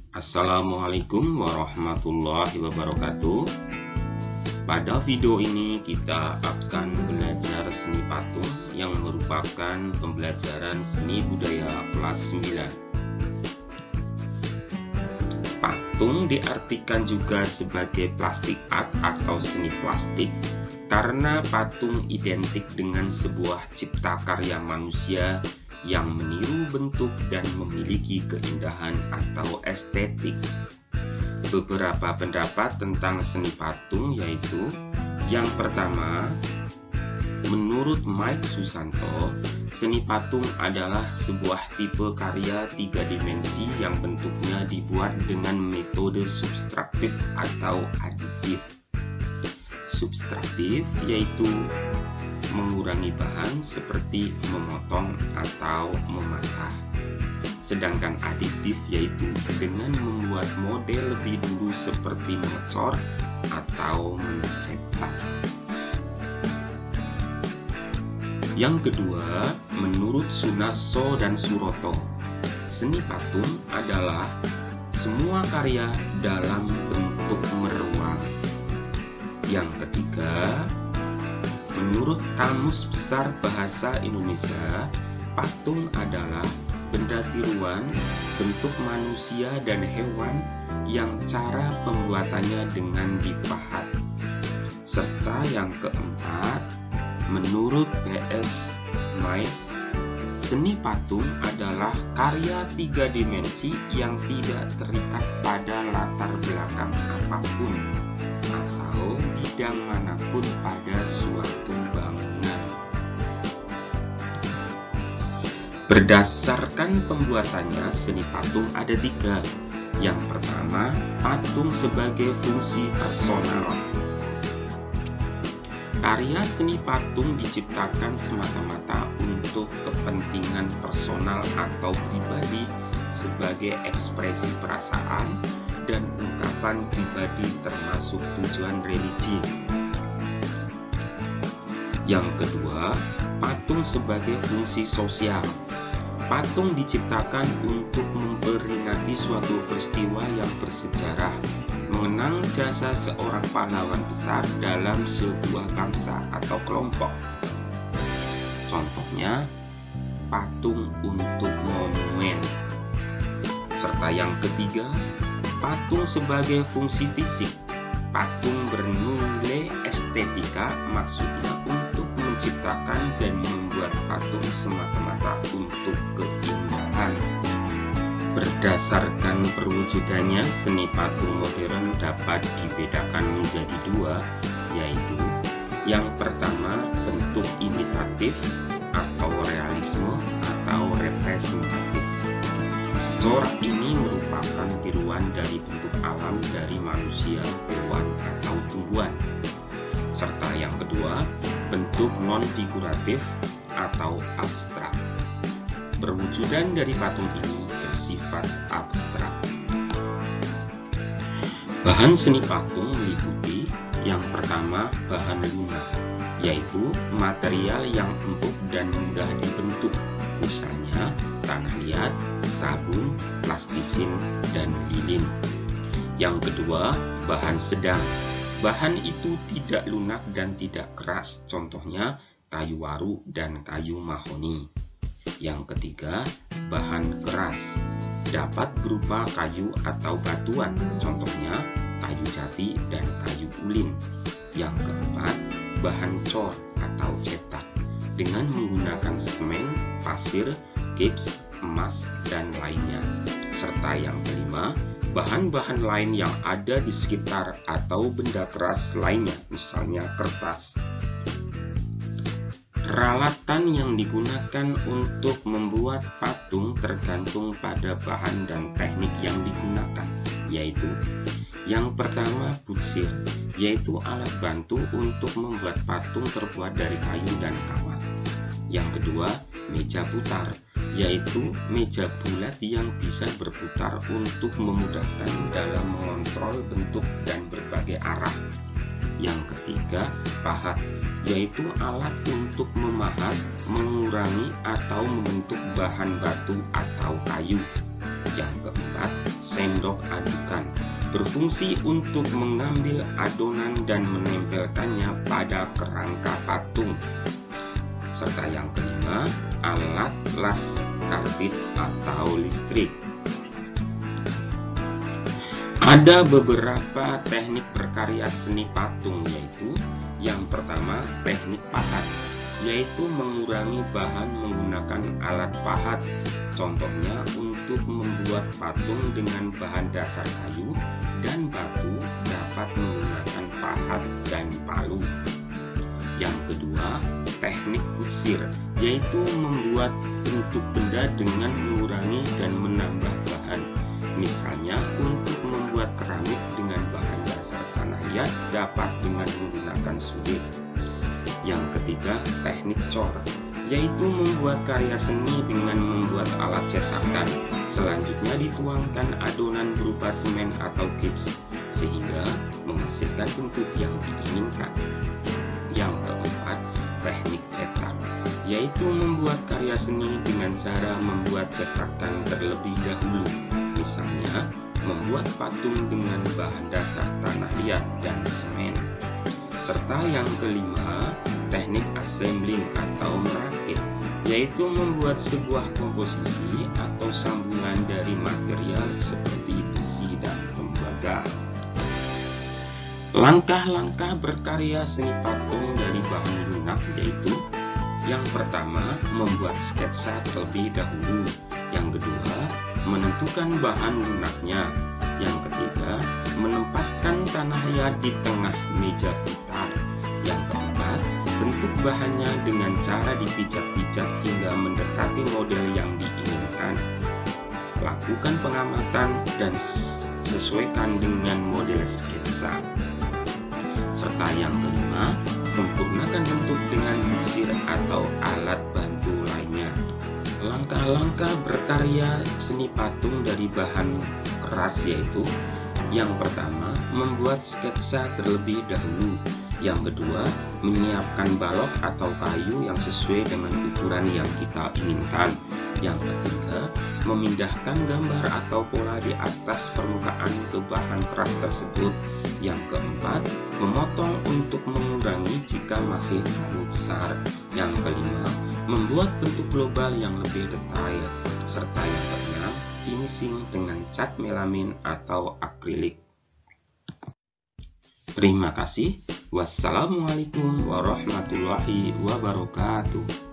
Assalamualaikum warahmatullahi wabarakatuh. Pada video ini kita akan belajar seni patung yang merupakan pembelajaran seni budaya kelas 9. Patung diartikan juga sebagai plastik art atau seni plastik karena patung identik dengan sebuah cipta karya manusia yang meniru bentuk dan memiliki keindahan atau estetik. Beberapa pendapat tentang seni patung yaitu: yang pertama, menurut Mike Susanto, seni patung adalah sebuah tipe karya 3 dimensi yang bentuknya dibuat dengan metode subtraktif atau aditif. Subtraktif yaitu mengurangi bahan seperti memotong atau mematah. Sedangkan aditif yaitu dengan membuat model lebih dulu seperti mengecor atau mencetak. Yang kedua, menurut Sunarso dan Suroto, seni patung adalah semua karya dalam bentuk meruang. Yang ketiga, menurut Kamus Besar Bahasa Indonesia, patung adalah benda tiruan bentuk manusia dan hewan yang cara pembuatannya dengan dipahat. Serta yang keempat, menurut PS Nice, seni patung adalah karya 3 dimensi yang tidak terikat pada latar belakang apapun atau bidang manapun pada suatu bangunan. Berdasarkan pembuatannya, seni patung ada 3. Yang pertama, patung sebagai fungsi personal. Karya seni patung diciptakan semata-mata untuk kepentingan personal atau pribadi sebagai ekspresi perasaan dan ungkapan pribadi termasuk tujuan religi. Yang kedua, patung sebagai fungsi sosial. Patung diciptakan untuk memperingati suatu peristiwa yang bersejarah, mengenang jasa seorang pahlawan besar dalam sebuah bangsa atau kelompok. Contohnya, patung untuk monumen. Serta yang ketiga, patung sebagai fungsi fisik. Patung bernilai estetika, maksudnya untuk menciptakan dan membuat patung semata-mata untuk keindahan. Berdasarkan perwujudannya, seni patung modern dapat dibedakan menjadi 2, yaitu yang pertama, bentuk imitatif atau realisme atau representatif. Corak ini merupakan tiruan dari bentuk alam dari manusia, hewan, atau tumbuhan. Serta yang kedua, bentuk non-figuratif atau abstrak. Perwujudan dari patung ini bersifat abstrak. Bahan seni patung meliputi yang pertama, bahan lunak, yaitu material yang empuk dan mudah dibentuk, misalnya tanah liat, sabun, plastisin, dan lilin. Yang kedua, bahan sedang. Bahan itu tidak lunak dan tidak keras, contohnya kayu waru dan kayu mahoni. Yang ketiga, bahan keras. Dapat berupa kayu atau batuan, contohnya kayu jati dan kayu ulin. Yang keempat, bahan cor atau cetak dengan menggunakan semen, pasir, gips, emas, dan lainnya. Serta yang kelima, bahan-bahan lain yang ada di sekitar atau benda keras lainnya, misalnya kertas. Peralatan yang digunakan untuk membuat patung tergantung pada bahan dan teknik yang digunakan, yaitu yang pertama, butsir, yaitu alat bantu untuk membuat patung terbuat dari kayu dan kawat. Yang kedua, meja putar, yaitu meja bulat yang bisa berputar untuk memudahkan dalam mengontrol bentuk dan berbagai arah. Yang ketiga, pahat, yaitu alat untuk memahat, mengurangi atau membentuk bahan batu atau kayu. Yang keempat, sendok adukan, berfungsi untuk mengambil adonan dan menempelkannya pada kerangka patung. Serta yang kelima, alat las karbit atau listrik. Ada beberapa teknik berkarya seni patung, yaitu yang pertama teknik pahat, yaitu mengurangi bahan menggunakan alat pahat. Contohnya untuk membuat patung dengan bahan dasar kayu dan batu dapat menggunakan pahat dan palu. Yang kedua, teknik putsir, yaitu membuat bentuk benda dengan mengurangi dan menambah bahan. Misalnya untuk membuat keramik dengan bahan dasar tanah liat dapat dengan menggunakan sulit. Yang ketiga, teknik cor, yaitu membuat karya seni dengan membuat alat cetakan. Selanjutnya dituangkan adonan berupa semen atau gips sehingga menghasilkan bentuk yang diinginkan. Yang keempat, teknik cetak, yaitu membuat karya seni dengan cara membuat cetakan terlebih dahulu. Misalnya, membuat patung dengan bahan dasar tanah liat dan semen. Serta yang kelima, teknik assembling atau merakit, yaitu membuat sebuah komposisi atau sambungan dari material seperti besi dan tembaga. Langkah-langkah berkarya seni patung dari bahan lunak yaitu: yang pertama, membuat sketsa terlebih dahulu. Yang kedua, menentukan bahan lunaknya. Yang ketiga, menempatkan tanah liat di tengah meja putar. Yang keempat, bentuk bahannya dengan cara dipijat-pijat hingga mendekati model yang diinginkan. Lakukan pengamatan dan sesuaikan dengan model sketsa. Serta yang kelima, sempurnakan bentuk dengan butsir atau alat bantu lainnya. Langkah-langkah berkarya seni patung dari bahan keras yaitu: yang pertama, membuat sketsa terlebih dahulu. Yang kedua, menyiapkan balok atau kayu yang sesuai dengan ukuran yang kita inginkan. Yang ketiga, memindahkan gambar atau pola di atas permukaan ke bahan keras tersebut. Yang keempat, memotong untuk mengurangi jika masih terlalu besar. Yang kelima, membuat bentuk global yang lebih detail. Serta yang keenam, finishing dengan cat melamin atau akrilik. Terima kasih. Wassalamualaikum warahmatullahi wabarakatuh.